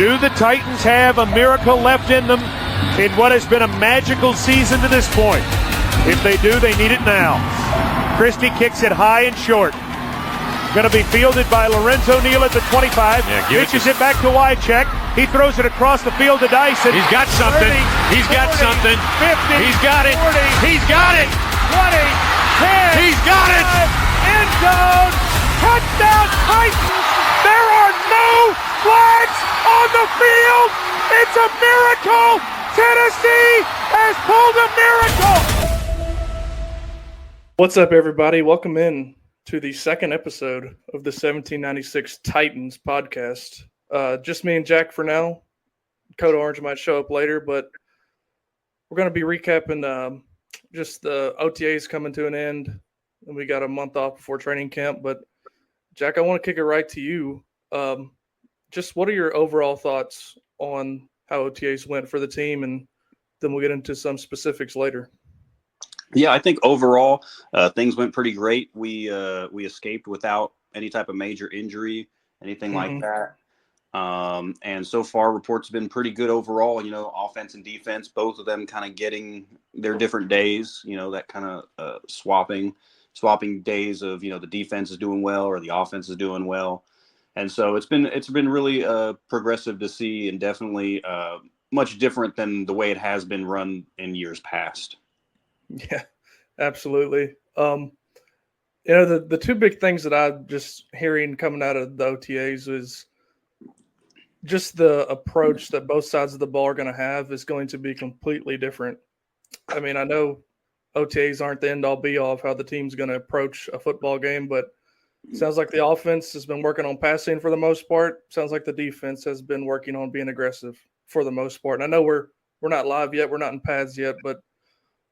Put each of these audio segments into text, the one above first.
Do the Titans have a miracle left in them in what has been a magical season to this point? If they do, they need it now. Christie kicks it high and short. Going to be fielded by Lorenzo Neal at the 25. Pitches it back to Wycheck. He throws it across the field to Dyson. He's got something. 30, He's got 40, something. 50. He's got it. 40, He's got it. 20, 10. He's got it. End zone. Touchdown Titans. There are no flags on the field. It's a miracle. Tennessee has pulled a miracle. What's up, everybody? Welcome in to the second episode of the 1796 Titans podcast. Just me and Jack for now. Code Orange might show up later, but we're going to be recapping just the OTAs coming to an end. And we got a month off before training camp. But, Jack, I want to kick it right to you. Just what are your overall thoughts on how OTAs went for the team? And then we'll get into some specifics later. Yeah, I think overall things went pretty great. We escaped without any type of major injury, anything like that. And so far, reports have been pretty good overall. You know, offense and defense, both of them kind of getting their different days. You know, that kind of swapping days of, you know, the defense is doing well or the offense is doing well. And so it's been really progressive to see, and definitely much different than the way it has been run in years past. Yeah, absolutely. You know, the two big things that I'm just hearing coming out of the OTAs is just the approach that both sides of the ball are going to have is going to be completely different. I mean, I know OTAs aren't the end-all be-all of how the team's going to approach a football game, but it sounds like the offense has been working on passing for the most part. Sounds like the defense has been working on being aggressive for the most part. And I know we're not live yet, we're not in pads yet, but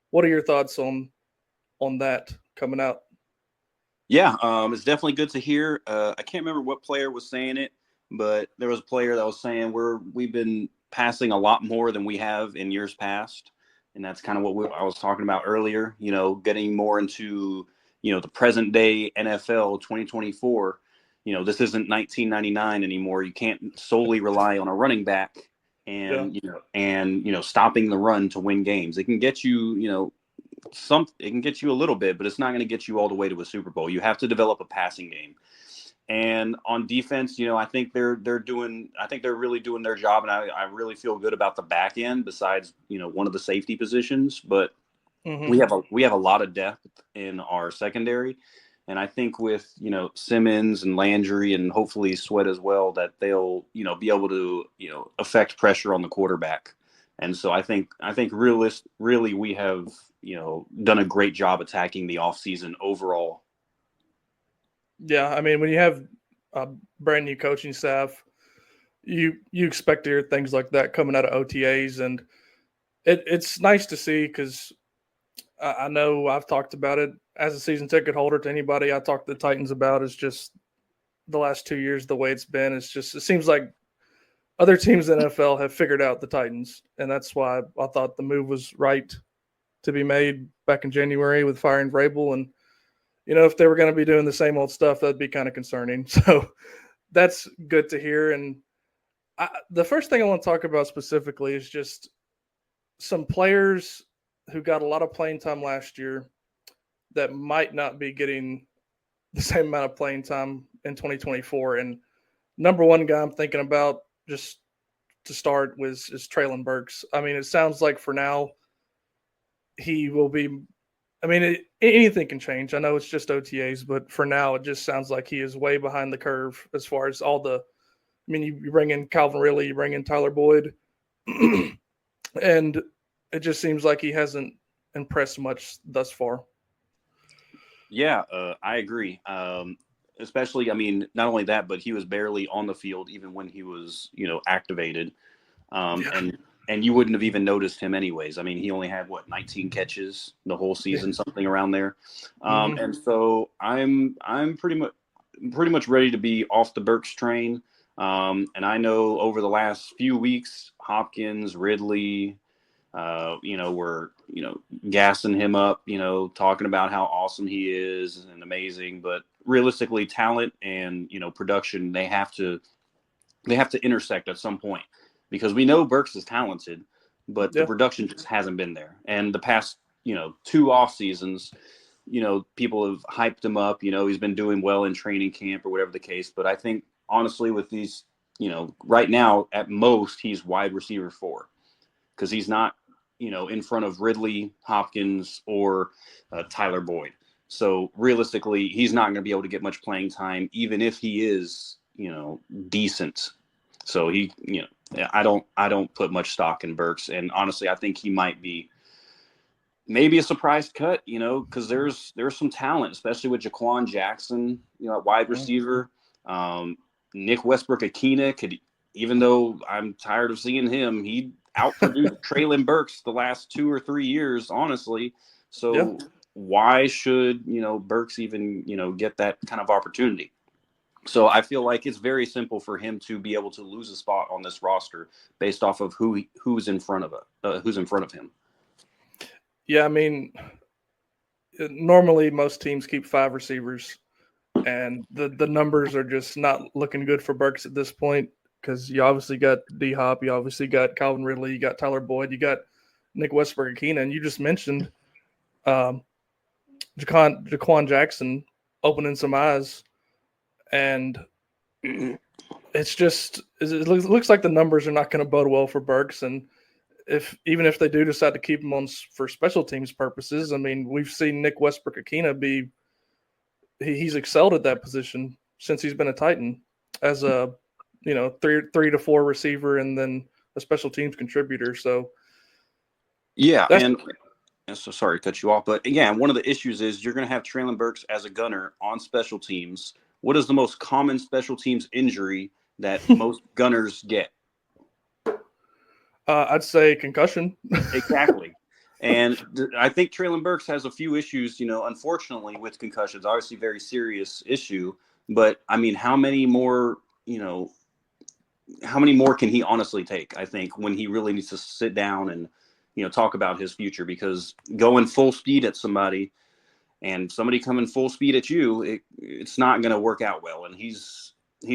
what are your thoughts on that coming out? Yeah, it's definitely good to hear. I can't remember what player was saying it, but there was a player that was saying we've been passing a lot more than we have in years past, and that's kind of what I was talking about earlier. You know, getting more into, you know, the present day NFL 2024. You know, this isn't 1999 anymore. You can't solely rely on a running back. And, you know, stopping the run to win games. It can get you, you know, it can get you a little bit, but it's not going to get you all the way to a Super Bowl. You have to develop a passing game. And on defense, you know, I think they're really doing their job. And I really feel good about the back end besides, you know, one of the safety positions. But we have a lot of depth in our secondary. And I think with, you know, Simmons and Landry and hopefully Sweat as well, that they'll, you know, be able to, you know, affect pressure on the quarterback. And so I think really we have, you know, done a great job attacking the offseason overall. Yeah, I mean, when you have a brand new coaching staff, you expect to hear things like that coming out of OTAs. And it's nice to see because I know I've talked about it as a season ticket holder to anybody I talk to the Titans about is just the last 2 years, the way it's been. It seems like other teams in the NFL have figured out the Titans. And that's why I thought the move was right to be made back in January with firing Vrabel. And, you know, if they were going to be doing the same old stuff, that'd be kind of concerning. So that's good to hear. And the first thing I want to talk about specifically is just some players who got a lot of playing time last year that might not be getting the same amount of playing time in 2024. And number one guy I'm thinking about just to start is Treylon Burks. I mean, it sounds like for now he will be – I mean, anything can change. I know it's just OTAs, but for now it just sounds like he is way behind the curve as far as all the – I mean, you bring in Calvin Ridley, you bring in Tyler Boyd, and it just seems like he hasn't impressed much thus far. Yeah, I agree. Especially, I mean, not only that, but he was barely on the field even when he was, you know, activated. And you wouldn't have even noticed him anyways. I mean, he only had 19 catches the whole season, something around there. And so I'm pretty much ready to be off the Burks train. And I know over the last few weeks, Hopkins, Ridley, we're, gassing him up, talking about how awesome he is and amazing, but realistically talent and, production, they have to they have to intersect at some point, because we know Burks is talented, but the Yeah. production just hasn't been there. And the past, 2 off seasons, people have hyped him up. He's been doing well in training camp or whatever the case. But I think honestly, with these, right now at most he's wide receiver 4, because he's not, in front of Ridley, Hopkins, or Tyler Boyd. So realistically, he's not going to be able to get much playing time, even if he is, decent. So I don't put much stock in Burks, and honestly, I think he might be maybe a surprise cut, because there's some talent, especially with Jaquan Jackson, at wide receiver. Nick Westbrook-Akina could, even though I'm tired of seeing him, he outproduced Traylon Burks the last 2 or 3 years, honestly. So why should, Burks even, get that kind of opportunity? So I feel like it's very simple for him to be able to lose a spot on this roster based off of who's in front of him. Yeah, I mean, normally most teams keep 5 receivers, and the numbers are just not looking good for Burks at this point, because you obviously got D-Hop, you obviously got Calvin Ridley, you got Tyler Boyd, you got Nick Westbrook-Akina, and you just mentioned Jaquan Jackson opening some eyes, and it's just it looks like the numbers are not going to bode well for Burks. And even if they do decide to keep him on for special teams purposes, I mean, we've seen Nick Westbrook-Akina he's excelled at that position since he's been a Titan as a 3 to 4 receiver and then a special teams contributor. So yeah, and so sorry to cut you off, but again, one of the issues is you're going to have Traylon Burks as a gunner on special teams. What is the most common special teams injury that most gunners get? I'd say concussion. Exactly. And I think Traylon Burks has a few issues, unfortunately, with concussions. Obviously, very serious issue. But I mean, how many more can he honestly take? I think when he really needs to sit down and talk about his future, because going full speed at somebody and somebody coming full speed at you, it's not going to work out well. And he's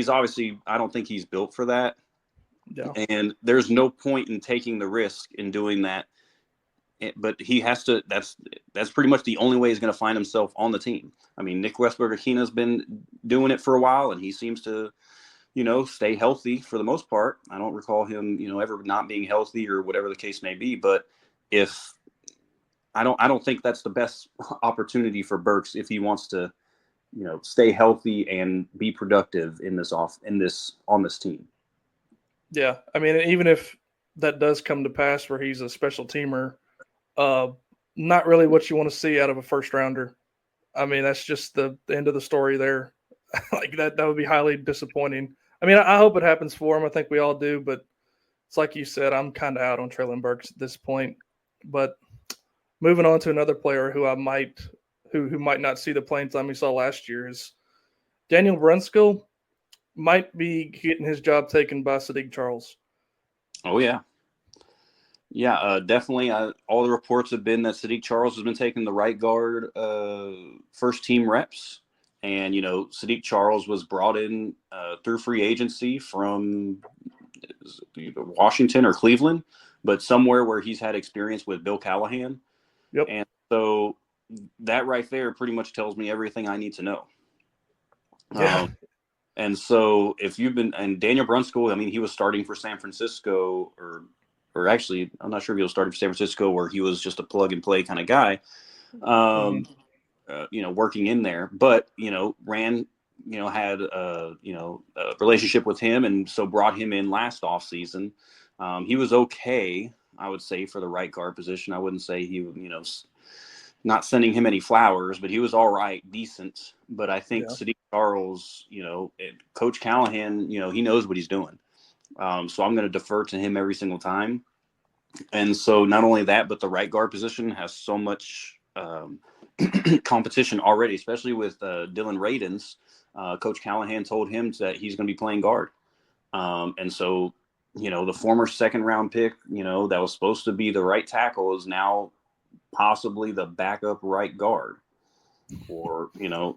obviously, I don't think he's built for that. Yeah. And there's no point in taking the risk in doing that. But he has to. That's pretty much the only way he's going to find himself on the team. I mean, Nick Westbrook-Akina has been doing it for a while, and he seems to, stay healthy for the most part. I don't recall him, ever not being healthy or whatever the case may be. But if I don't think that's the best opportunity for Burks if he wants to, stay healthy and be productive on this team. Yeah, I mean, even if that does come to pass where he's a special teamer, not really what you want to see out of a first rounder. I mean, that's just the end of the story there. Like that would be highly disappointing. I mean, I hope it happens for him. I think we all do, but it's like you said, I'm kind of out on Traylon Burks at this point. But moving on to another player who who might not see the playing time he saw last year is Daniel Brunskill. Might be getting his job taken by Sadiq Charles. Oh yeah. Yeah, definitely. All the reports have been that Sadiq Charles has been taking the right guard first team reps. And, Sadiq Charles was brought in through free agency from Washington or Cleveland, but somewhere where he's had experience with Bill Callahan. Yep. And so that right there pretty much tells me everything I need to know. Yeah. And so and Daniel Brunskill, I mean, he was starting for San Francisco or actually, I'm not sure if he was starting for San Francisco where he was just a plug and play kind of guy, working in there, but, had a relationship with him. And so brought him in last off season. He was okay, I would say, for the right guard position. I wouldn't say he, not sending him any flowers, but he was all right, decent. But I think Sadiq Charles, Coach Callahan, he knows what he's doing. So I'm going to defer to him every single time. And so not only that, but the right guard position has so much competition already, especially with Dylan Radins. Coach Callahan told him that he's going to be playing guard. And so, the former second round pick, that was supposed to be the right tackle is now possibly the backup right guard, or,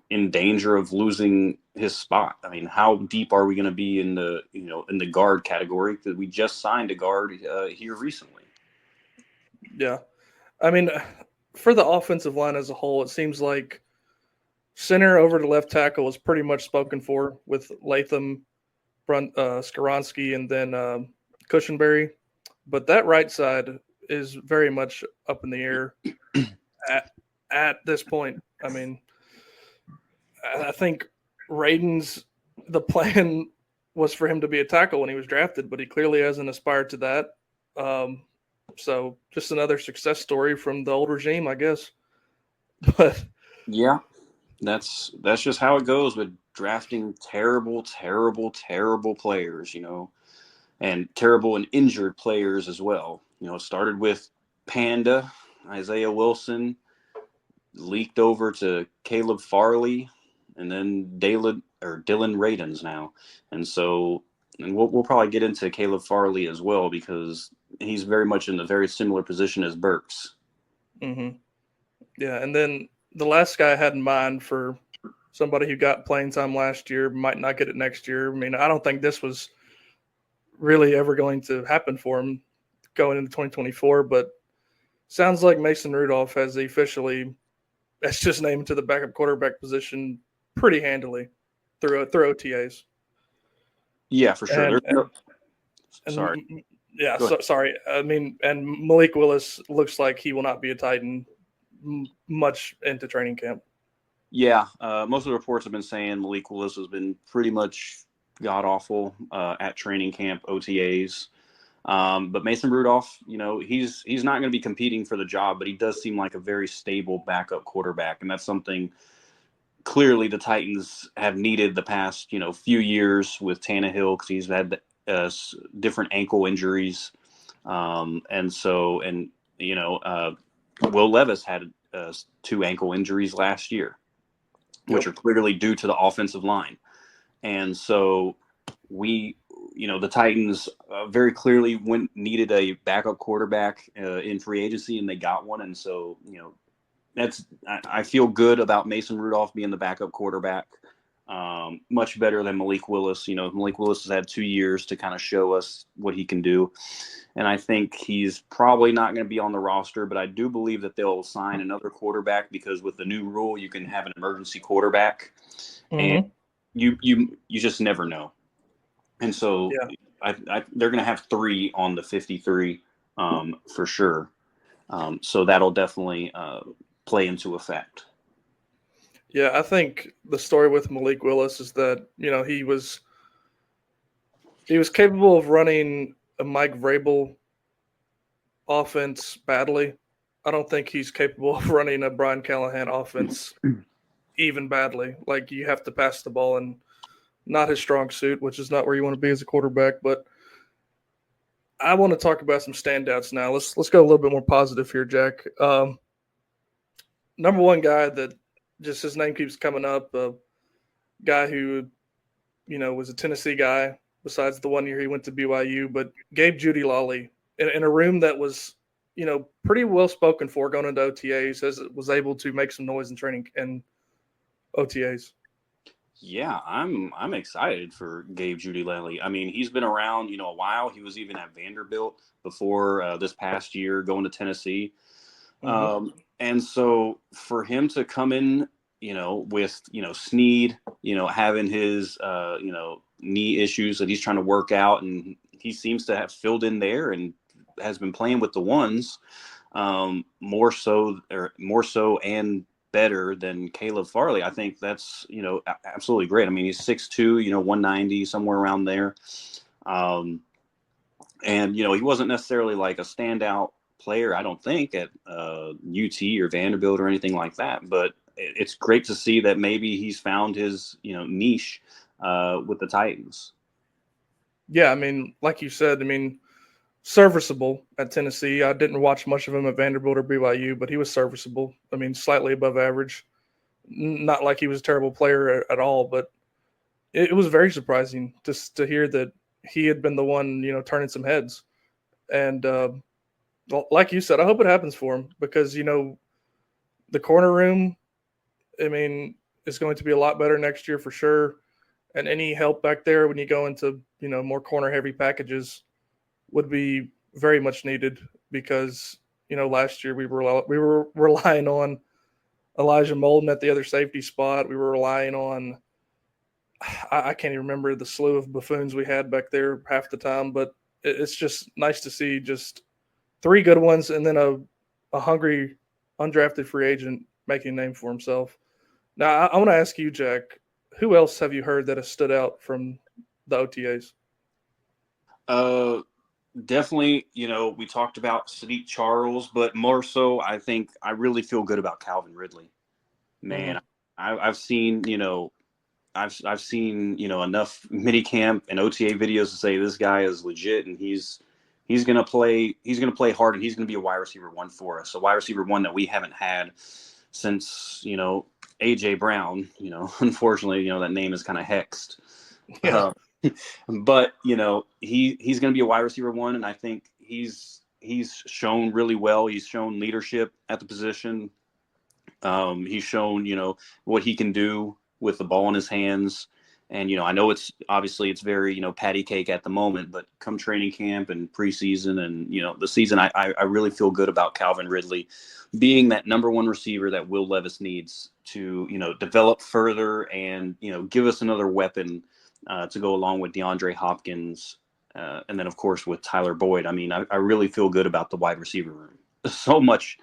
in danger of losing his spot. I mean, how deep are we going to be in the guard category? Because we just signed a guard here recently. Yeah. I mean, for the offensive line as a whole, it seems like center over to left tackle is pretty much spoken for with Latham, Skaronski, and then Cushenberry. But that right side is very much up in the air at this point. I mean, I think the plan was for him to be a tackle when he was drafted, but he clearly hasn't aspired to that. So just another success story from the old regime, I guess. But yeah, that's just how it goes with drafting terrible players, and terrible and injured players as well. It started with Panda, Isaiah Wilson, leaked over to Caleb Farley, and then Dylan Radens now. And we'll probably get into Caleb Farley as well because he's very much in a very similar position as Burks. Mm-hmm. Yeah, and then the last guy I had in mind for somebody who got playing time last year might not get it next year. I mean, I don't think this was really ever going to happen for him going into 2024, but sounds like Mason Rudolph has officially that's just named to the backup quarterback position pretty handily through OTAs. Yeah, for sure. Sorry. Yeah, sorry. I mean, and Malik Willis looks like he will not be a Titan much into training camp. Yeah, most of the reports have been saying Malik Willis has been pretty much god-awful at training camp, OTAs. But Mason Rudolph, he's not going to be competing for the job, but he does seem like a very stable backup quarterback. And that's something clearly the Titans have needed the past, few years with Tannehill because he's had different ankle injuries. Will Levis had 2 ankle injuries last year, which are clearly due to the offensive line. And so the Titans very clearly needed a backup quarterback in free agency, and they got one. And so, I feel good about Mason Rudolph being the backup quarterback, much better than Malik Willis. Malik Willis has had 2 years to kind of show us what he can do. And I think he's probably not going to be on the roster, but I do believe that they'll sign another quarterback because with the new rule, you can have an emergency quarterback, and you just never know. And so they're going to have 3 on the 53 for sure. So that'll definitely play into effect. Yeah, I think the story with Malik Willis is that, he was capable of running a Mike Vrabel offense badly. I don't think he's capable of running a Brian Callahan offense even badly. Like, you have to pass the ball, and not his strong suit, which is not where you want to be as a quarterback. But I want to talk about some standouts now. Let's go a little bit more positive here, Jack. Number one guy that just his name keeps coming up, a guy who, was a Tennessee guy besides the one year he went to BYU, but Gabe Jeudy-Lally in a room that was, pretty well spoken for going into OTAs, was able to make some noise in training and OTAs. Yeah, I'm excited for Gabe Jeudy-Lally. I mean, he's been around, a while. He was even at Vanderbilt before this past year going to Tennessee. And so for him to come in, with, Snead, having his, knee issues that he's trying to work out, and he seems to have filled in there and has been playing with the ones more so and better than Caleb Farley. I think that's, absolutely great. I mean, he's 6'2", 190, somewhere around there. And, he wasn't necessarily like a standout player, I don't think, at UT or Vanderbilt or anything like that. But it's great to see that maybe he's found his, niche with the Titans. Yeah, I mean, like you said, serviceable at Tennessee. I didn't watch much of him at Vanderbilt or BYU, but he was serviceable. I mean, slightly above average. Not like he was a terrible player at all, but it was very surprising just to hear that he had been the one, turning some heads. And like you said, I hope it happens for him because, the corner room, is going to be a lot better next year for sure. and any help back there when you go into more corner heavy packages would be very much needed because last year we were relying on Elijah Molden at the other safety spot. We were relying on I can't even remember the slew of buffoons we had back there half the time, but it's just nice to see just three good ones and then a hungry undrafted free agent making a name for himself. Now I want to ask you, Jack, who else have you heard that has stood out from the OTAs? Definitely, we talked about Sadiq Charles, but more so, I think I really feel good about Calvin Ridley. Man, I've seen, I've seen, enough mini camp and OTA videos to say this guy is legit, and he's gonna play hard, and he's gonna be a wide receiver one for us, a wide receiver one that we haven't had since AJ Brown. Unfortunately, that name is kind of hexed. Yeah. But he's going to be a wide receiver one, and I think he's shown really well. He's shown leadership at the position. He's shown what he can do with the ball in his hands. And I know it's very patty cake at the moment, but come training camp and preseason and the season, I really feel good about Calvin Ridley being that number one receiver that Will Levis needs to develop further and give us another weapon to go along with DeAndre Hopkins, and then of course with Tyler Boyd. I mean, I really feel good about the wide receiver room. So much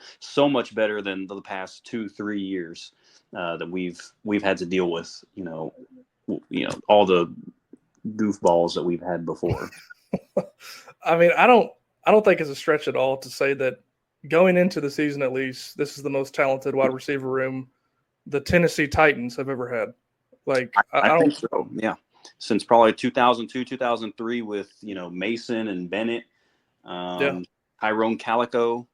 better than the past 2-3 years that we've had to deal with. All the goofballs that we've had before. I mean, I don't think it's a stretch at all to say that going into the season, at least, this is the most talented wide receiver room the Tennessee Titans have ever had. Like, I think so. Yeah. Since probably 2002, 2003 with, Mason and Bennett, Tyrone Calico,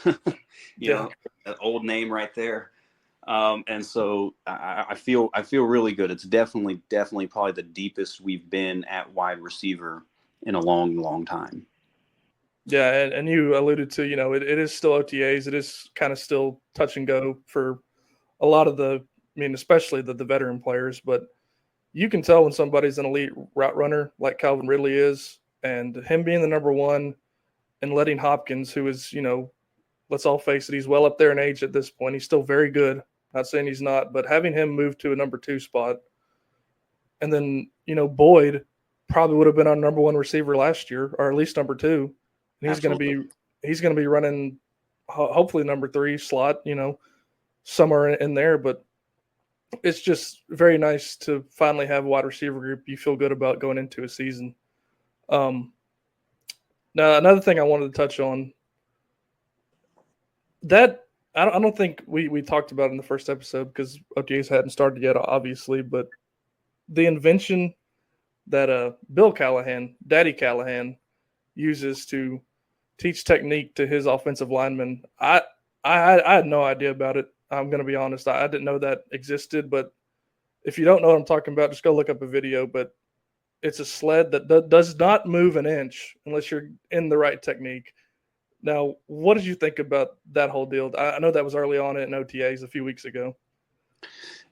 that old name right there. And so I feel really good. It's definitely probably the deepest we've been at wide receiver in a long, long time. Yeah, and you alluded to, it is still OTAs. It is kind of still touch and go for a lot of especially the veteran players. But you can tell when somebody's an elite route runner like Calvin Ridley is, and him being the number one and letting Hopkins, who is, let's all face it, he's well up there in age at this point. He's still very good. Not saying he's not, but having him move to a number 2 spot, and then Boyd probably would have been our number 1 receiver last year, or at least number 2. And he's going to be running hopefully number 3 slot, somewhere in there. But it's just very nice to finally have a wide receiver group you feel good about going into a season. Now another thing I wanted to touch on that. I don't think we talked about in the first episode because OTAs hadn't started yet, obviously, but the invention that Bill Callahan, Daddy Callahan, uses to teach technique to his offensive linemen, I had no idea about it. I'm going to be honest. I didn't know that existed, but if you don't know what I'm talking about, just go look up a video. But it's a sled that does not move an inch unless you're in the right technique. Now, what did you think about that whole deal? I know that was early on in OTAs a few weeks ago.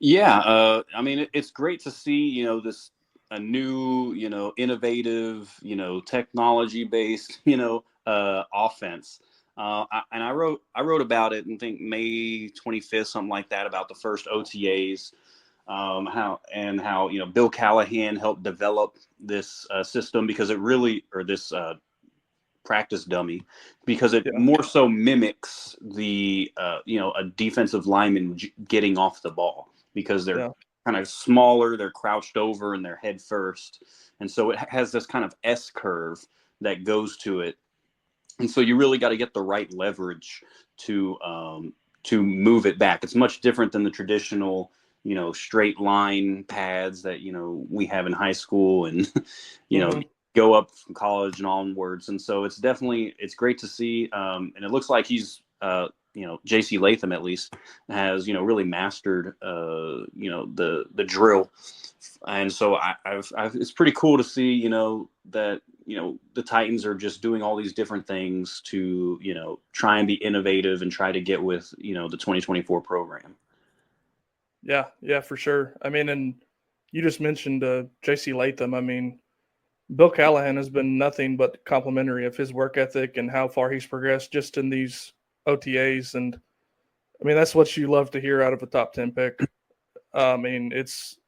Yeah, I mean, it's great to see, a new, innovative, technology-based, offense. And I wrote about it, and think May 25th, something like that, about the first OTAs. How Bill Callahan helped develop this system because this practice dummy, because it more so mimics the a defensive lineman getting off the ball, because they're kind of smaller, they're crouched over, and they're head first, and so it has this kind of S curve that goes to it, and so you really got to get the right leverage to move it back. It's much different than the traditional straight line pads that we have in high school and go up from college and onwards. And so it's great to see. And it looks like he's, JC Latham at least has, really mastered, the drill. And so it's pretty cool to see, that, the Titans are just doing all these different things to, try and be innovative and try to get with, the 2024 program. Yeah, for sure. I mean, and you just mentioned J.C. Latham. I mean, Bill Callahan has been nothing but complimentary of his work ethic and how far he's progressed just in these OTAs. And I mean, that's what you love to hear out of a top 10 pick. I mean, it's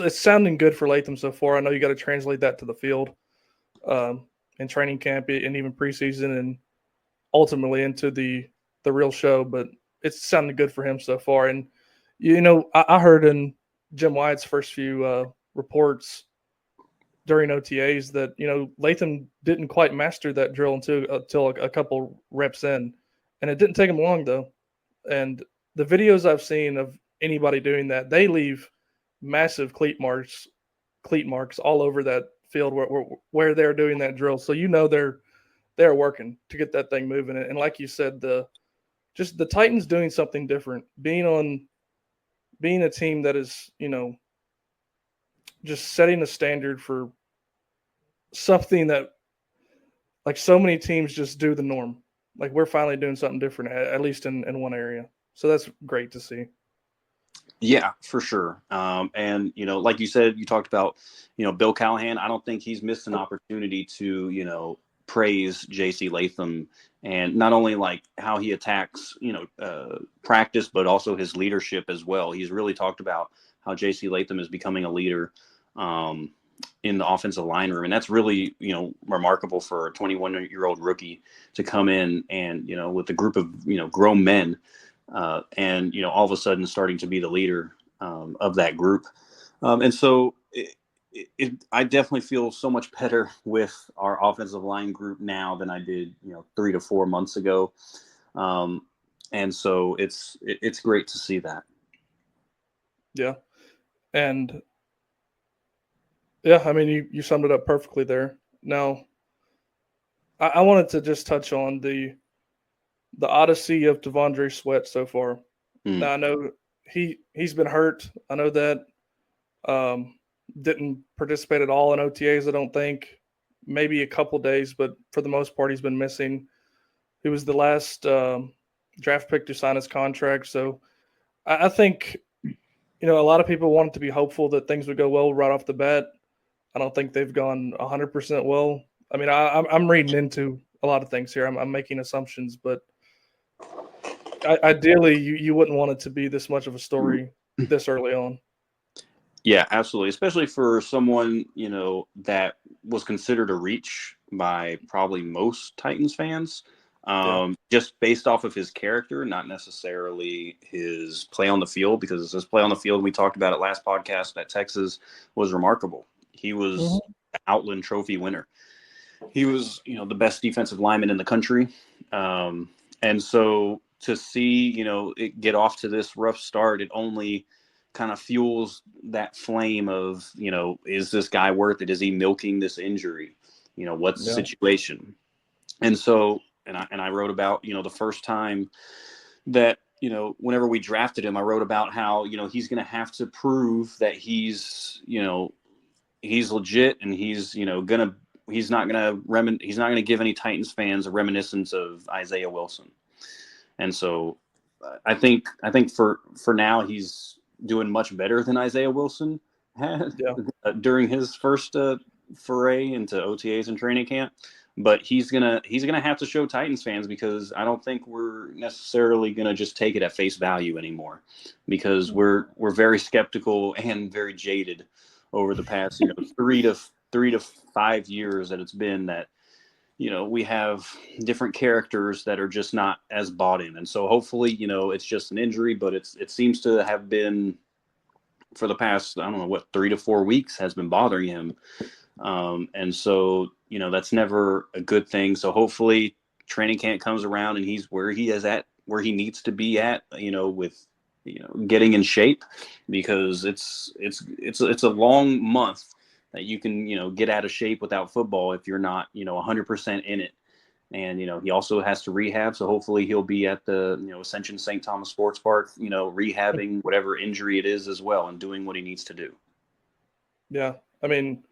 sounding good for Latham so far. I know you got to translate that to the field in training camp and even preseason and ultimately into the real show. But it's sounding good for him so far. And I heard in Jim Wyatt's first few reports during OTAs that Latham didn't quite master that drill until a couple reps in, and it didn't take him long though. And the videos I've seen of anybody doing that, they leave massive cleat marks all over that field where they're doing that drill. So they're working to get that thing moving. And like you said, the Titans doing something different, being a team that is just setting a standard for something that like so many teams just do the norm. Like we're finally doing something different, at least in one area. So that's great to see. Yeah, for sure. And, like you said, you talked about, Bill Callahan. I don't think he's missed an opportunity to, praise J.C. Latham and not only like how he attacks, practice, but also his leadership as well. He's really talked about how J.C. Latham is becoming a leader in the offensive line room. And that's really, remarkable for a 21-year-old rookie to come in and, with a group of, grown men and, all of a sudden starting to be the leader of that group. And so I definitely feel so much better with our offensive line group now than I did, 3 to 4 months ago. And so it's great to see that. Yeah. And yeah, I mean, you summed it up perfectly there. Now, I wanted to just touch on the odyssey of Devondre Sweat so far. Now, I know he's been hurt. I know that didn't participate at all in OTAs, I don't think. Maybe a couple days, but for the most part, he's been missing. He was the last draft pick to sign his contract. So I think, a lot of people wanted to be hopeful that things would go well right off the bat. I don't think they've gone 100% well. I mean, I'm reading into a lot of things here. I'm making assumptions, but ideally, you wouldn't want it to be this much of a story this early on. Yeah, absolutely. Especially for someone, that was considered a reach by probably most Titans fans, just based off of his character, not necessarily his play on the field, because his play on the field, we talked about it last podcast, at Texas was remarkable. He was the Outland Trophy winner. He was, the best defensive lineman in the country. And so to see, it get off to this rough start, it only kind of fuels that flame of, is this guy worth it? Is he milking this injury? What's the situation? And so, and I wrote about, the first time that, whenever we drafted him, I wrote about how, he's going to have to prove that he's legit, and he's not going to give any Titans fans a reminiscence of Isaiah Wilson. And so I think for now, he's doing much better than Isaiah Wilson had during his first foray into OTAs and training camp. But he's gonna have to show Titans fans, because I don't think we're necessarily gonna just take it at face value anymore, because we're very skeptical and very jaded over the past 3 to 5 years that it's been that we have different characters that are just not as bought in. And so hopefully, it's just an injury, but it seems to have been for the past, I don't know, 3 to 4 weeks has been bothering him. And so, that's never a good thing. So hopefully training camp comes around and he's where he needs to be at, with, getting in shape, because it's a long month that you can, get out of shape without football if you're not, 100% in it. And, he also has to rehab. So hopefully he'll be at the, Ascension St. Thomas Sports Park, rehabbing whatever injury it is as well, and doing what he needs to do. Yeah. I mean,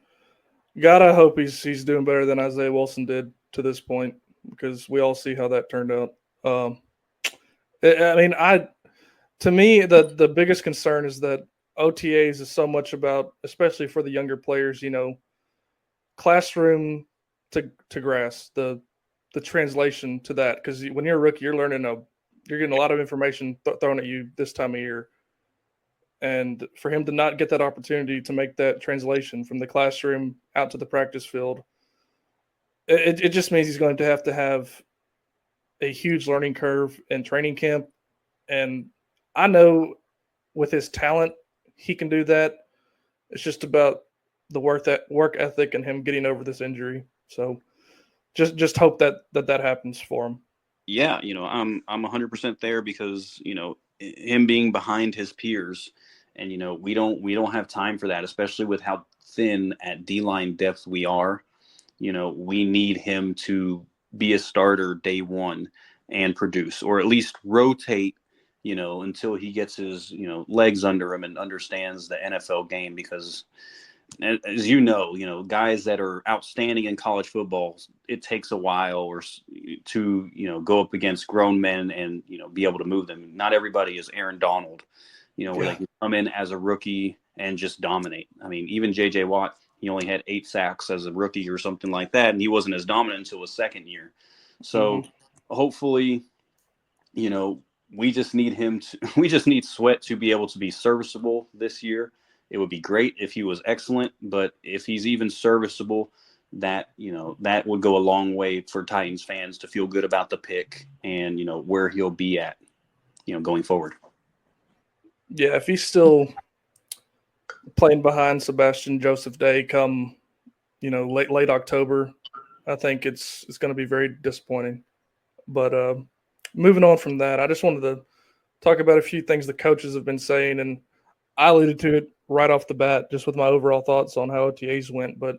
gotta hope he's doing better than Isaiah Wilson did to this point, because we all see how that turned out. To me, the biggest concern is that OTAs is so much about, especially for the younger players, classroom to grass, the translation to that. Because when you're a rookie, you're getting a lot of information thrown at you this time of year. And for him to not get that opportunity to make that translation from the classroom out to the practice field, it just means he's going to have a huge learning curve in training camp. And I know with his talent, he can do that. It's just about the work ethic and him getting over this injury. So just hope that happens for him. Yeah, I'm 100% there because him being behind his peers, and we don't have time for that, especially with how thin at D-line depth we are. We need him to be a starter day one and produce, or at least rotate, until he gets his legs under him and understands the NFL game. Because as guys that are outstanding in college football, it takes a while to go up against grown men and be able to move them. Not everybody is Aaron Donald, where they can come in as a rookie and just dominate. I mean, even J.J. Watt, he only had 8 sacks as a rookie or something like that, and he wasn't as dominant until his second year. So hopefully, we just need Sweat to be able to be serviceable this year. It would be great if he was excellent, but if he's even serviceable, that would go a long way for Titans fans to feel good about the pick and where he'll be at going forward. Yeah, if he's still playing behind Sebastian Joseph Day come late October, I think it's going to be very disappointing. But moving on from that, I just wanted to talk about a few things the coaches have been saying, and I alluded to it right off the bat just with my overall thoughts on how OTAs went. But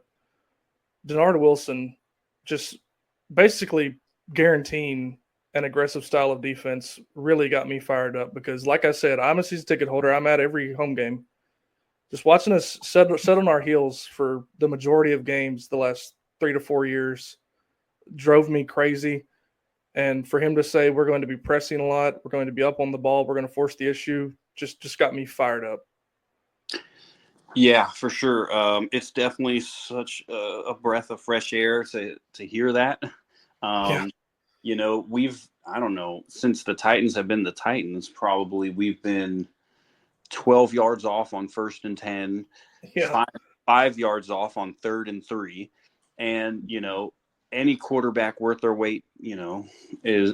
Denard Wilson just basically guaranteeing an aggressive style of defense really got me fired up because, like I said, I'm a season ticket holder. I'm at every home game. Just watching us set on our heels for the majority of games the last 3 to 4 years drove me crazy. And for him to say we're going to be pressing a lot, we're going to be up on the ball, we're going to force the issue, just got me fired up. Yeah, for sure. It's definitely such a breath of fresh air to hear that. I don't know, since the Titans have been the Titans, probably we've been 12 yards off on 1st and 10, 5 yards off on 3rd and 3. And, any quarterback worth their weight, is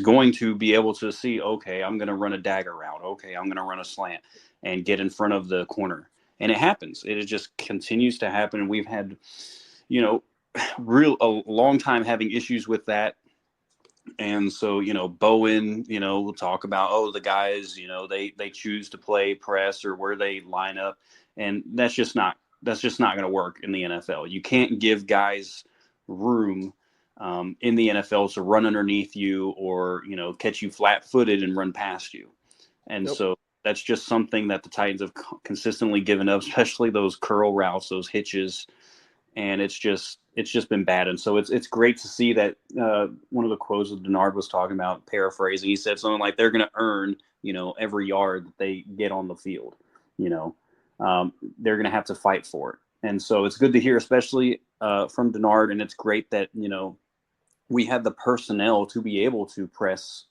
going to be able to see, okay, I'm going to run a dagger route. Okay, I'm going to run a slant and get in front of the corner. And it happens. It just continues to happen. And we've had, a long time having issues with that. And so, Bowen, we'll talk about, the guys, they choose to play press or where they line up. And that's just not going to work in the NFL. You can't give guys room in the NFL to run underneath you or, catch you flat footed and run past you. And so that's just something that the Titans have consistently given up, especially those curl routes, those hitches. And it's just been bad. And so it's great to see that one of the quotes that Denard was talking about, paraphrasing, he said something like they're going to earn, every yard that they get on the field. They're going to have to fight for it. And so it's good to hear, especially from Denard. And it's great that, we had the personnel to be able to press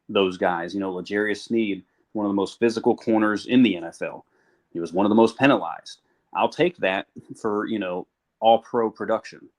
those guys. L'Jarius Sneed, one of the most physical corners in the NFL. He was one of the most penalized. I'll take that for, all-pro production.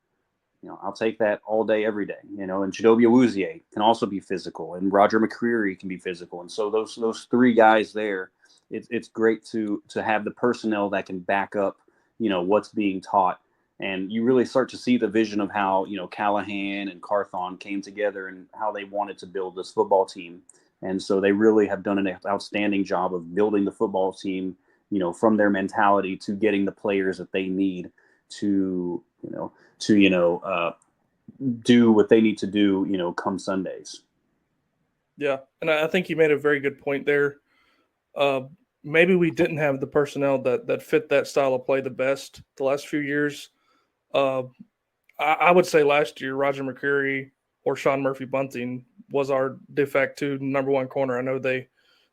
I'll take that all day, every day. And Chidobe Awuzie can also be physical, and Roger McCreary can be physical. And so those 3 guys there, it's great to have the personnel that can back up, what's being taught. And you really start to see the vision of how, Callahan and Carthon came together and how they wanted to build this football team. And so they really have done an outstanding job of building the football team, from their mentality to getting the players that they need to do what they need to do, come Sundays. Yeah. And I think you made a very good point there. Maybe we didn't have the personnel that fit that style of play the best the last few years. I would say last year, Roger McCreary or Sean Murphy Bunting was our de facto number 1 corner. I know they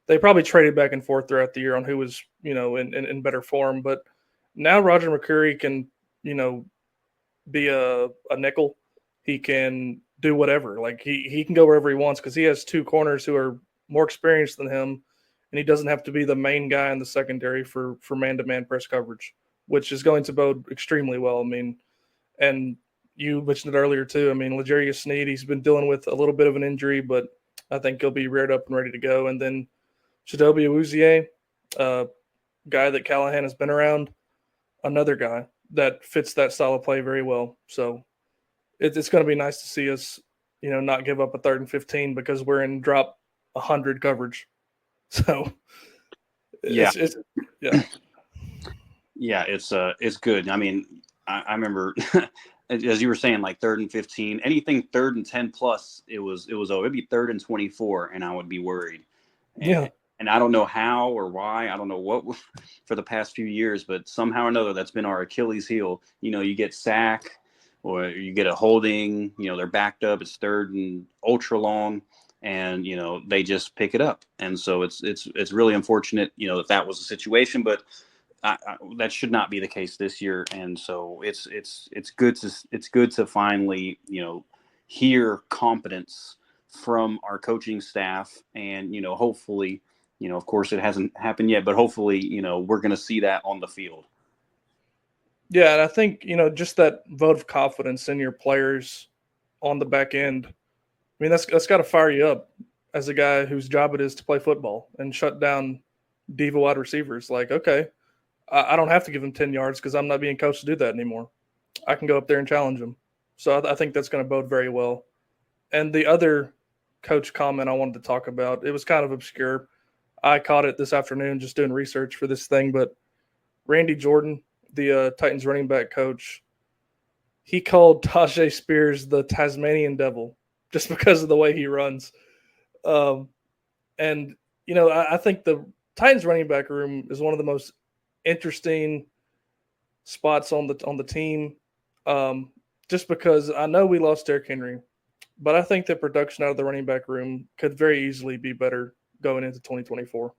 they probably traded back and forth throughout the year on who was, in better form. But now Roger McCreary can, be a nickel. He can do whatever. Like he can go wherever he wants because he has two corners who are more experienced than him, and he doesn't have to be the main guy in the secondary for man-to-man press coverage, which is going to bode extremely well. I mean, and you mentioned it earlier too. I mean, L'Jarius Sneed, he's been dealing with a little bit of an injury, but I think he'll be reared up and ready to go. And then Chidobe Awuzie, guy that Callahan has been around, another guy that fits that style of play very well. So it's going to be nice to see us, not give up a 3rd and 15 because we're in drop 100 coverage. So Yeah, it's good. I mean, I remember as you were saying, like 3rd and 15, anything 3rd and 10 plus, it'd be 3rd and 24, and I would be worried. And I don't know how or why. I don't know what for the past few years, but somehow or another, that's been our Achilles heel. You get sack or you get a holding, they're backed up. It's 3rd and ultra long, and, they just pick it up. And so it's really unfortunate, that was the situation, but that should not be the case this year. And so it's good to finally, hear competence from our coaching staff, and, hopefully, of course it hasn't happened yet, but hopefully, we're going to see that on the field. Yeah. And I think, just that vote of confidence in your players on the back end, I mean, that's got to fire you up as a guy whose job it is to play football and shut down diva wide receivers. Like, okay, I don't have to give them 10 yards because I'm not being coached to do that anymore. I can go up there and challenge them. So I think that's going to bode very well. And the other coach comment I wanted to talk about, it was kind of obscure. I caught it this afternoon just doing research for this thing, but Randy Jordan, the Titans running back coach, he called Tajay Spears the Tasmanian devil just because of the way he runs. And, I think the Titans running back room is one of the most interesting spots on the team, just because I know we lost Derrick Henry, but I think the production out of the running back room could very easily be better going into 2024.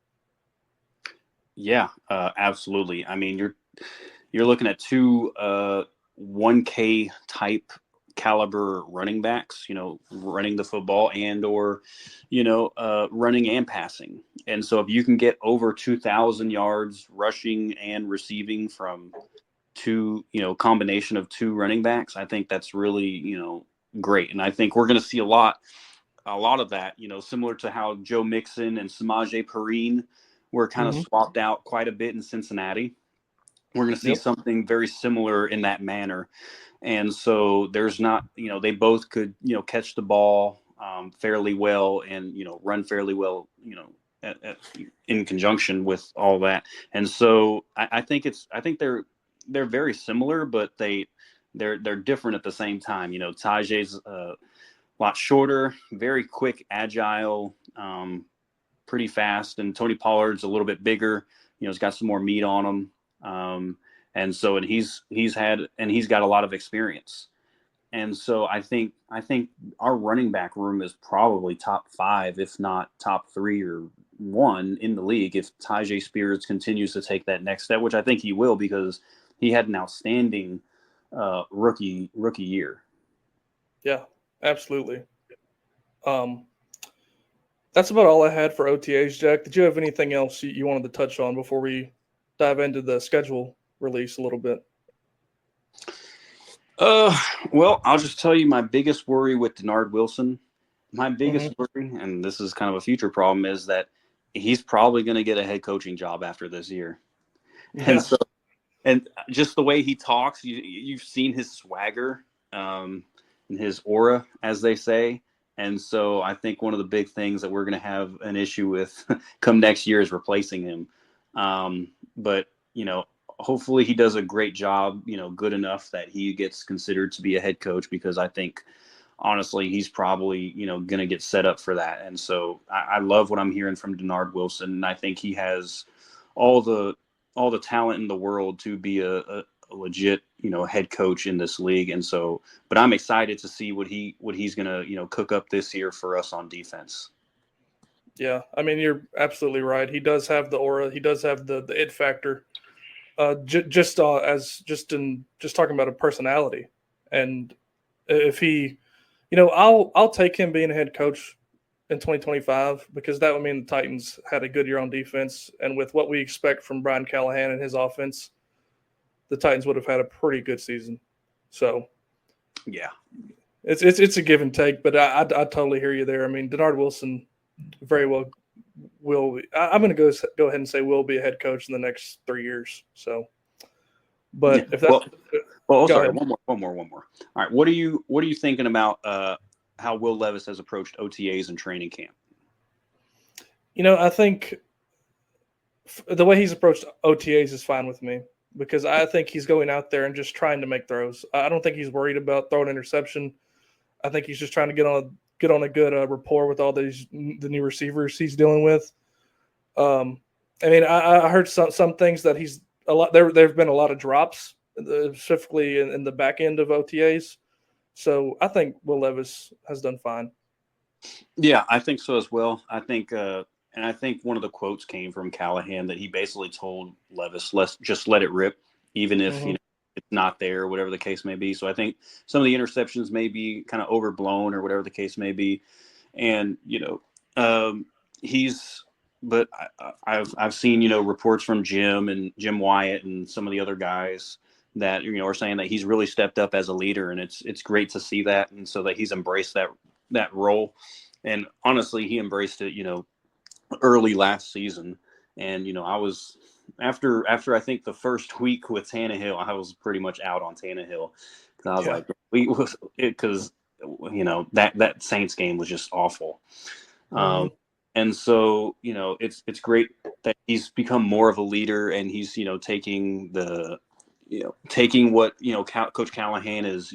Yeah, absolutely. I mean, you're looking at two 1K type caliber running backs, running the football and or, running and passing. And so if you can get over 2,000 yards rushing and receiving from combination of two running backs, I think that's really, great. And I think we're going to see a lot of that, similar to how Joe Mixon and Samaje Perine were kind of swapped out quite a bit in Cincinnati. We're going to see something very similar in that manner. And so there's not, they both could, catch the ball fairly well and, run fairly well, in conjunction with all that. And so I think they're very similar, but they're different at the same time. Tajay's a lot shorter, very quick, agile, pretty fast. And Tony Pollard's a little bit bigger, he's got some more meat on him. And he's got a lot of experience. And so I think our running back room is probably top 5, if not top 3 or 1 in the league, if Tajay Spears continues to take that next step, which I think he will, because he had an outstanding rookie year. Yeah, absolutely. That's about all I had for OTAs, Jack. Did you have anything else you wanted to touch on before we dive into the schedule release a little bit? Well, I'll just tell you my biggest worry with Denard Wilson. My biggest worry, and this is kind of a future problem, is that he's probably going to get a head coaching job after this year. Yeah. And just the way he talks, you've seen his swagger, and his aura, as they say. And so I think one of the big things that we're going to have an issue with come next year is replacing him. But, hopefully he does a great job, good enough that he gets considered to be a head coach, because I think, honestly, he's probably, going to get set up for that. And so I love what I'm hearing from Denard Wilson. And I think he has all the talent in the world to be a legit, head coach in this league. And so, but I'm excited to see what he's going to, cook up this year for us on defense. Yeah, I mean, you're absolutely right. He does have the aura. He does have the it factor. Just talking about a personality, and if he, I'll take him being a head coach in 2025 because that would mean the Titans had a good year on defense, and with what we expect from Brian Callahan and his offense, the Titans would have had a pretty good season. So, Yeah, it's a give and take, but I totally hear you there. I mean, Denard Wilson very well will. I'm going to go ahead and say will be a head coach in the next 3 years. So, yeah. but if that's Well, go sorry, ahead. one more. All right, what are you thinking about how Will Levis has approached OTAs and training camp? I think the way he's approached OTAs is fine with me because I think he's going out there and just trying to make throws. I don't think he's worried about throwing interception. I think he's just trying to get on a good rapport with all the new receivers he's dealing with. I mean, I heard some things that he's a lot. There've been a lot of drops, specifically in the back end of OTAs. So I think Will Levis has done fine. Yeah, I think so as well. And I think one of the quotes came from Callahan that he basically told Levis, "Let's just let it rip, even if Mm-hmm. it's not there, whatever the case may be." So I think some of the interceptions may be kind of overblown or whatever the case may be, and he's. But I've seen reports from Jim Wyatt and some of the other guys that are saying that he's really stepped up as a leader, and it's great to see that, and so that he's embraced that role. And honestly, he embraced it, early last season. And I was after I think the first week with Tannehill, I was pretty much out on Tannehill because I was Yeah. like, because that Saints game was just awful. Mm-hmm. And so it's great that he's become more of a leader, and he's taking what Coach Callahan is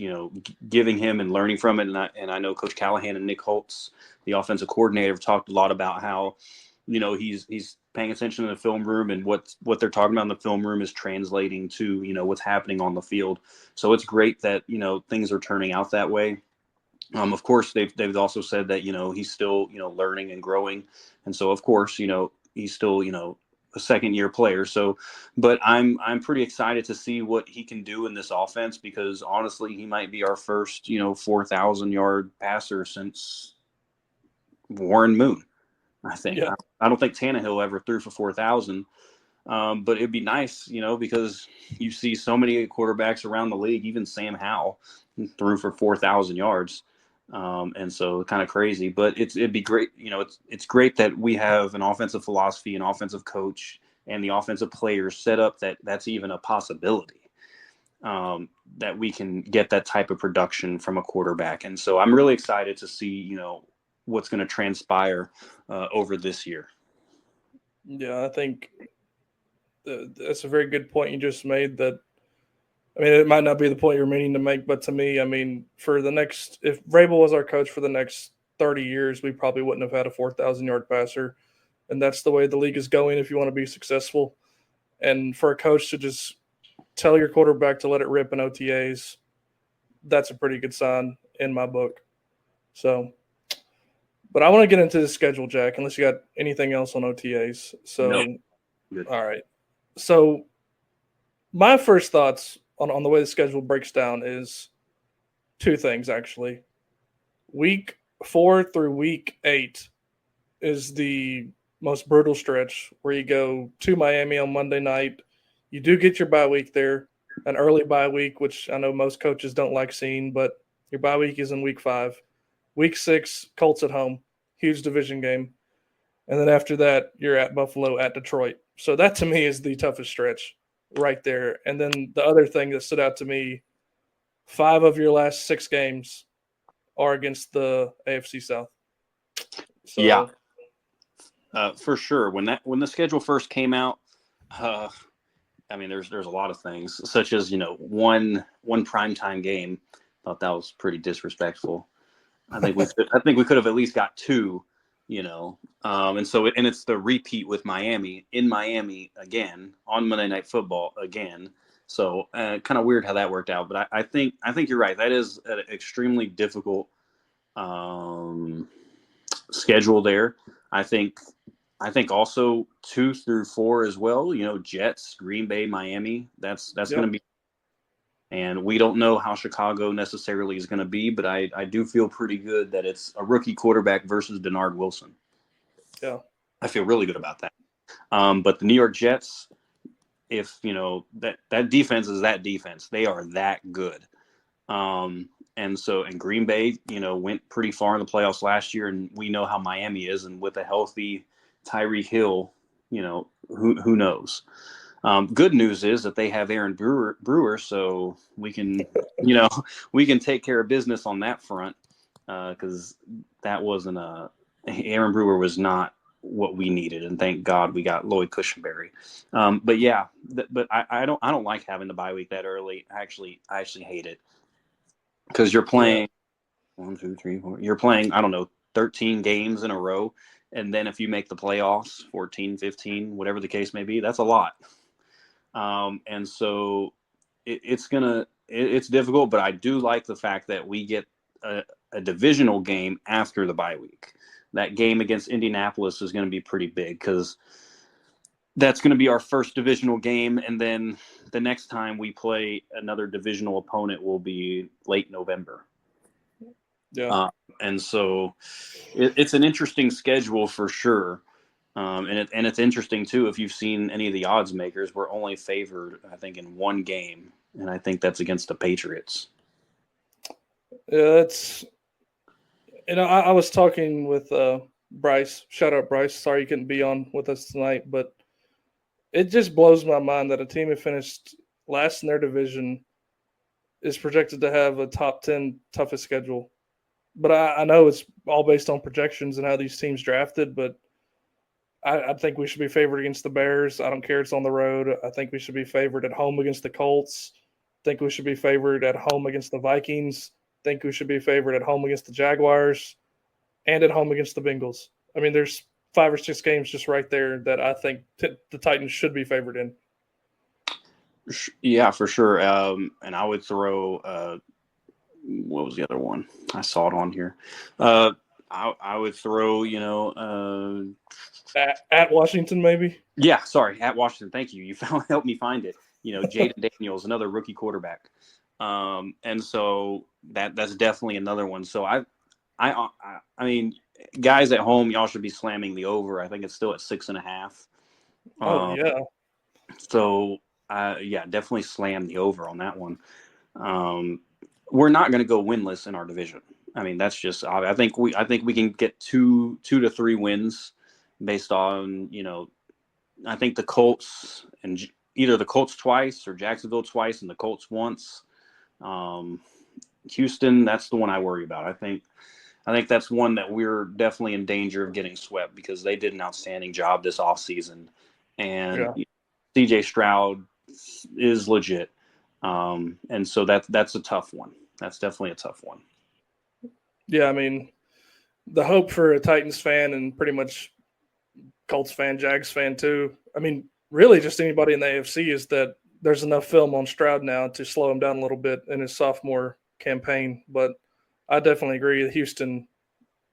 giving him and learning from it. And I know Coach Callahan and Nick Holtz, the offensive coordinator, have talked a lot about how he's paying attention to the film room, and what they're talking about in the film room is translating to what's happening on the field. So it's great that things are turning out that way. Of course, they've also said that he's still learning and growing, and so of course he's still a second year player. So, but I'm pretty excited to see what he can do in this offense, because honestly, he might be our first 4,000-yard passer since Warren Moon. I think. Yeah. I don't think Tannehill ever threw for 4,000. But it'd be nice, because you see so many quarterbacks around the league, even Sam Howell threw for 4,000 yards. And so kind of crazy, but it'd be great. It's great that we have an offensive philosophy, an offensive coach, and the offensive players set up that's even a possibility, that we can get that type of production from a quarterback. And so I'm really excited to see, what's going to transpire over this year. Yeah, I think that's a very good point you just made. That, I mean, it might not be the point you're meaning to make, but to me, I mean, if Vrabel was our coach for the next 30 years, we probably wouldn't have had a 4,000-yard passer. And that's the way the league is going if you want to be successful. And for a coach to just tell your quarterback to let it rip in OTAs, that's a pretty good sign in my book. So, but I want to get into the schedule, Jack, unless you got anything else on OTAs. So, No. Good. All right. So, my first thoughts on the way the schedule breaks down is two things, actually. Week 4 through week 8 is the most brutal stretch where you go to Miami on Monday night. You do get your bye week there, an early bye week, which I know most coaches don't like seeing, but your bye week is in week 5. Week 6, Colts at home, huge division game. And then after that, you're at Buffalo, at Detroit. So that to me is the toughest stretch right there. And then the other thing that stood out to me, 5 of your last 6 games are against the AFC South. So, yeah, for sure. When the schedule first came out, I mean, there's a lot of things, such as one primetime game. Thought that was pretty disrespectful. I think we could have at least got 2. And so it's the repeat with Miami, in Miami again on Monday Night Football again. So kind of weird how that worked out, but I think you're right. That is an extremely difficult schedule there. I think also 2 through 4 as well. Jets, Green Bay, Miami. That's Yep. going to be. And we don't know how Chicago necessarily is going to be, but I do feel pretty good that it's a rookie quarterback versus Denard Wilson. Yeah. I feel really good about that. But the New York Jets, if that defense is that defense, they are that good. And Green Bay, went pretty far in the playoffs last year, and we know how Miami is, and with a healthy Tyreek Hill, who knows. Good news is that they have Aaron Brewer, so we can, we can take care of business on that front, because that wasn't Aaron Brewer was not what we needed, and thank God we got Lloyd Cushenberry. But yeah, but I don't like having the bye week that early. I actually hate it, because you're playing 1, 2, 3, 4. You're playing, I don't know, 13 games in a row, and then if you make the playoffs, 14, 15, whatever the case may be, that's a lot. And so it's difficult, but I do like the fact that we get a divisional game after the bye week. That game against Indianapolis is going to be pretty big, because that's going to be our first divisional game. And then the next time we play another divisional opponent will be late November. Yeah. And so it's an interesting schedule for sure. And it's interesting too, if you've seen any of the odds makers, we're only favored, I think, in one game, and I think that's against the Patriots. Yeah, I was talking with Bryce. Shout out, Bryce. Sorry you couldn't be on with us tonight, but it just blows my mind that a team that finished last in their division is projected to have a top 10 toughest schedule. But I know it's all based on projections and how these teams drafted, but I think we should be favored against the Bears. I don't care. It's on the road. I think we should be favored at home against the Colts. I think we should be favored at home against the Vikings. I think we should be favored at home against the Jaguars and at home against the Bengals. I mean, there's 5 or 6 games just right there that I think the Titans should be favored in. Yeah, for sure. And I would throw what was the other one? I saw it on here. I would throw, at Washington, maybe. Yeah, sorry, at Washington. Thank you. You helped me find it. Jaden Daniels, another rookie quarterback, and so that's definitely another one. So I mean, guys at home, y'all should be slamming the over. I think it's still at 6.5. Oh yeah. So yeah, definitely slam the over on that one. We're not going to go winless in our division. I mean, that's just. I think we can get 2 to 3 wins based on I think the Colts, and either the Colts twice or Jacksonville twice and the Colts once. Houston, that's the one I worry about. I think that's one that we're definitely in danger of getting swept, because they did an outstanding job this offseason. And CJ Stroud is legit. And so that's a tough one. That's definitely a tough one. Yeah, I mean, the hope for a Titans fan and pretty much Colts fan, Jags fan too, I mean, really just anybody in the AFC, is that there's enough film on Stroud now to slow him down a little bit in his sophomore campaign. But I definitely agree that Houston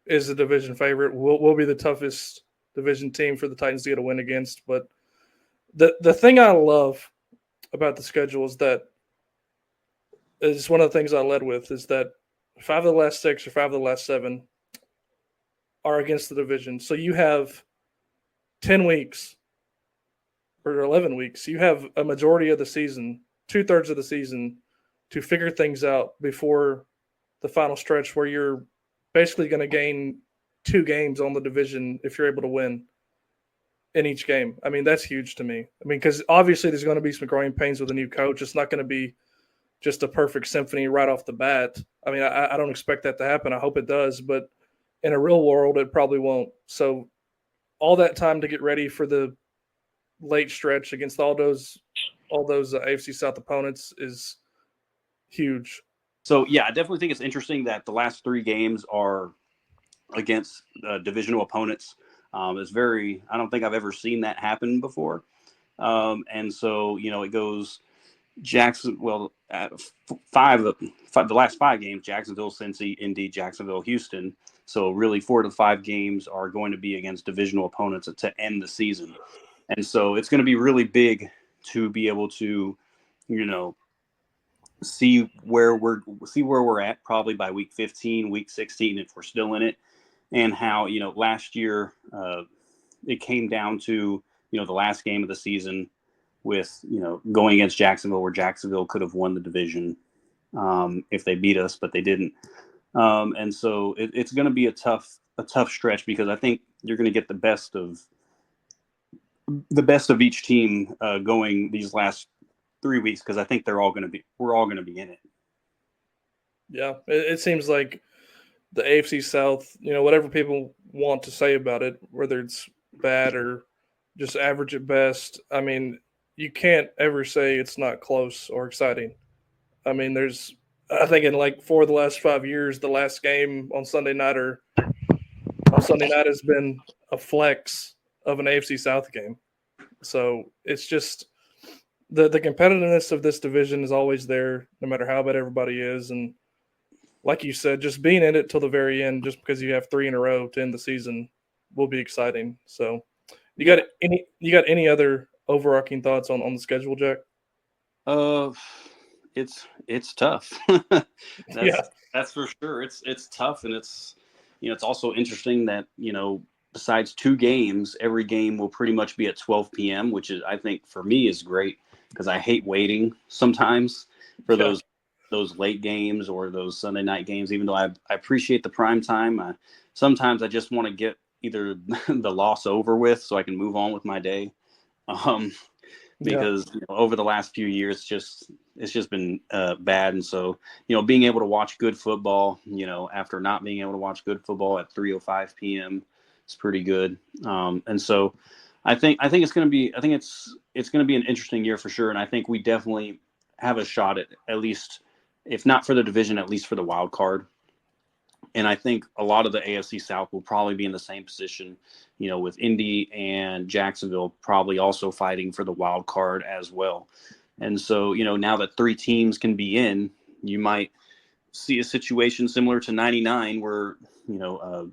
is the division favorite. Will be the toughest division team for the Titans to get a win against. But the thing I love about the schedule is that it's one of the things I led with, is that 5 of the last 6 or 5 of the last 7 are against the division. So you have 10 weeks or 11 weeks. You have a majority of the season, 2/3 of the season, to figure things out before the final stretch, where you're basically going to gain 2 games on the division if you're able to win in each game. I mean, that's huge to me. I mean, because obviously there's going to be some growing pains with a new coach. It's not going to be just a perfect symphony right off the bat. I mean, I don't expect that to happen. I hope it does, but in a real world, it probably won't. So all that time to get ready for the late stretch against all those AFC South opponents is huge. So yeah, I definitely think it's interesting that the last 3 games are against divisional opponents. It's I don't think I've ever seen that happen before. And so, it goes, Jackson, well, the last 5 games, Jacksonville, Cincy, Indy, Jacksonville, Houston. So really 4 to 5 games are going to be against divisional opponents to end the season. And so it's going to be really big to be able to, you know, see where we're at probably by week 15, week 16, if we're still in it, and how, last year it came down to, the last game of the season with, going against Jacksonville, where Jacksonville could have won the division if they beat us, but they didn't. And so it's going to be a tough stretch, because I think you're going to get the best of each team going these last 3 weeks, because I think we're all going to be in it. Yeah, it seems like the AFC South, whatever people want to say about it, whether it's bad or just average at best, I mean, you can't ever say it's not close or exciting. I mean, I think in like 4 of the last 5 years, the last game on Sunday night has been a flex of an AFC South game. So it's just the competitiveness of this division is always there, no matter how bad everybody is. And like you said, just being in it till the very end, just because you have 3 in a row to end the season, will be exciting. So, you got any other overarching thoughts on the schedule, Jack? It's tough. Yeah. That's for sure. It's tough, and it's also interesting that besides 2 games, every game will pretty much be at 12 p.m., which is, I think, for me, is great, because I hate waiting sometimes for those late games or those Sunday night games. Even though I appreciate the prime time, sometimes I just want to get either the loss over with so I can move on with my day. Because over the last few years, it's just been bad. And so, being able to watch good football, after not being able to watch good football at 3:05 p.m. is pretty good. And so I think it's going to be an interesting year for sure. And I think we definitely have a shot at least, if not for the division, at least for the wild card. And I think a lot of the AFC South will probably be in the same position, with Indy and Jacksonville probably also fighting for the wild card as well. And so, now that 3 teams can be in, you might see a situation similar to '99 where, the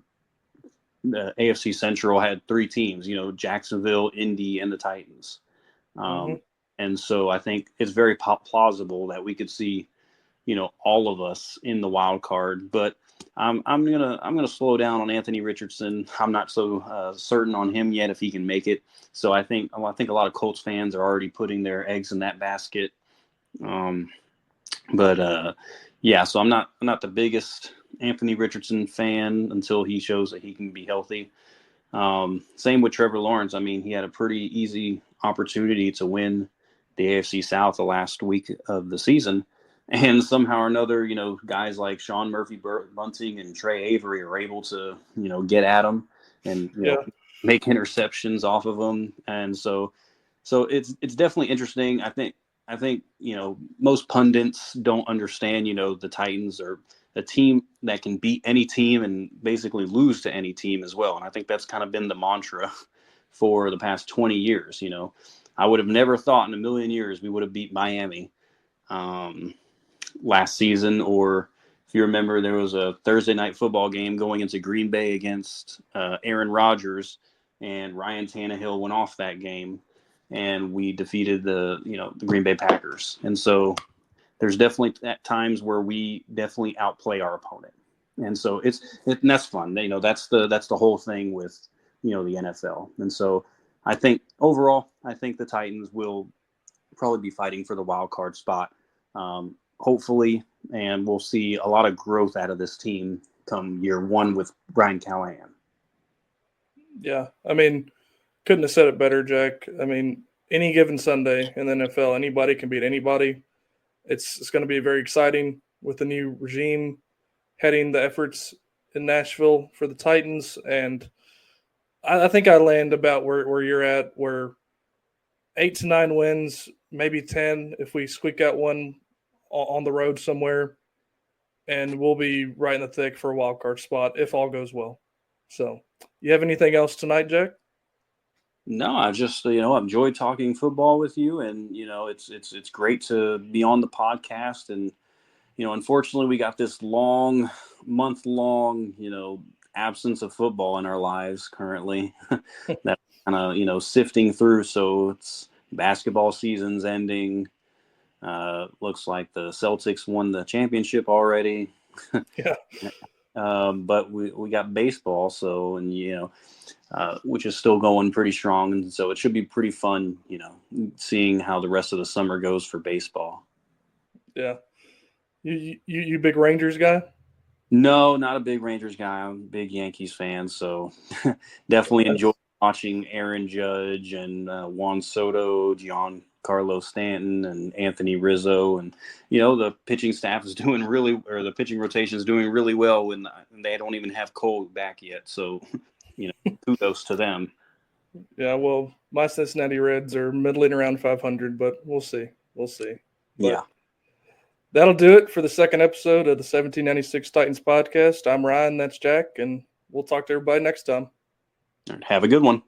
AFC Central had 3 teams, Jacksonville, Indy, and the Titans. And so I think it's very plausible that we could see, all of us in the wild card. But I'm gonna slow down on Anthony Richardson. I'm not so certain on him yet if he can make it. So I think a lot of Colts fans are already putting their eggs in that basket. Yeah. So I'm not the biggest Anthony Richardson fan until he shows that he can be healthy. Same with Trevor Lawrence. I mean, he had a pretty easy opportunity to win the AFC South the last week of the season. And somehow or another, guys like Sean Murphy-Bunting and Trey Avery are able to, get at him and make interceptions off of them. And so it's definitely interesting. I think most pundits don't understand, the Titans are a team that can beat any team and basically lose to any team as well. And I think that's kind of been the mantra for the past 20 years. I would have never thought in a million years we would have beat Miami last season, or if you remember, there was a Thursday night football game going into Green Bay against Aaron Rodgers, and Ryan Tannehill went off that game, and we defeated the Green Bay Packers. And so there's definitely at times where we definitely outplay our opponent, and so and that's fun. That's the whole thing with the NFL. And so I think overall, the Titans will probably be fighting for the wild card spot. Hopefully, and we'll see a lot of growth out of this team come year 1 with Brian Callahan. Yeah, I mean, couldn't have said it better, Jack. I mean, any given Sunday in the NFL, anybody can beat anybody. It's going to be very exciting with the new regime heading the efforts in Nashville for the Titans. And I think I land about where you're at, where 8 to 9 wins, maybe 10 if we squeak out one on the road somewhere, and we'll be right in the thick for a wild card spot if all goes well. So, you have anything else tonight, Jack? No, I just enjoyed talking football with you, and it's great to be on the podcast. And unfortunately, we got this month long absence of football in our lives currently. That kind of sifting through. So it's basketball season's ending. Looks like the Celtics won the championship already. Yeah. But we got baseball, so which is still going pretty strong, and so it should be pretty fun, seeing how the rest of the summer goes for baseball. Yeah. You big Rangers guy? No, not a big Rangers guy. I'm a big Yankees fan, so definitely enjoy watching Aaron Judge and Juan Soto, Giancarlo Stanton, and Anthony Rizzo, and the pitching staff is the pitching rotation is doing really well when they don't even have Cole back yet. So, kudos to them. Yeah, well, my Cincinnati Reds are middling around 500, but we'll see. But yeah. That'll do it for the second episode of the 1796 Titans podcast. I'm Ryan, that's Jack, and we'll talk to everybody next time. Have a good one.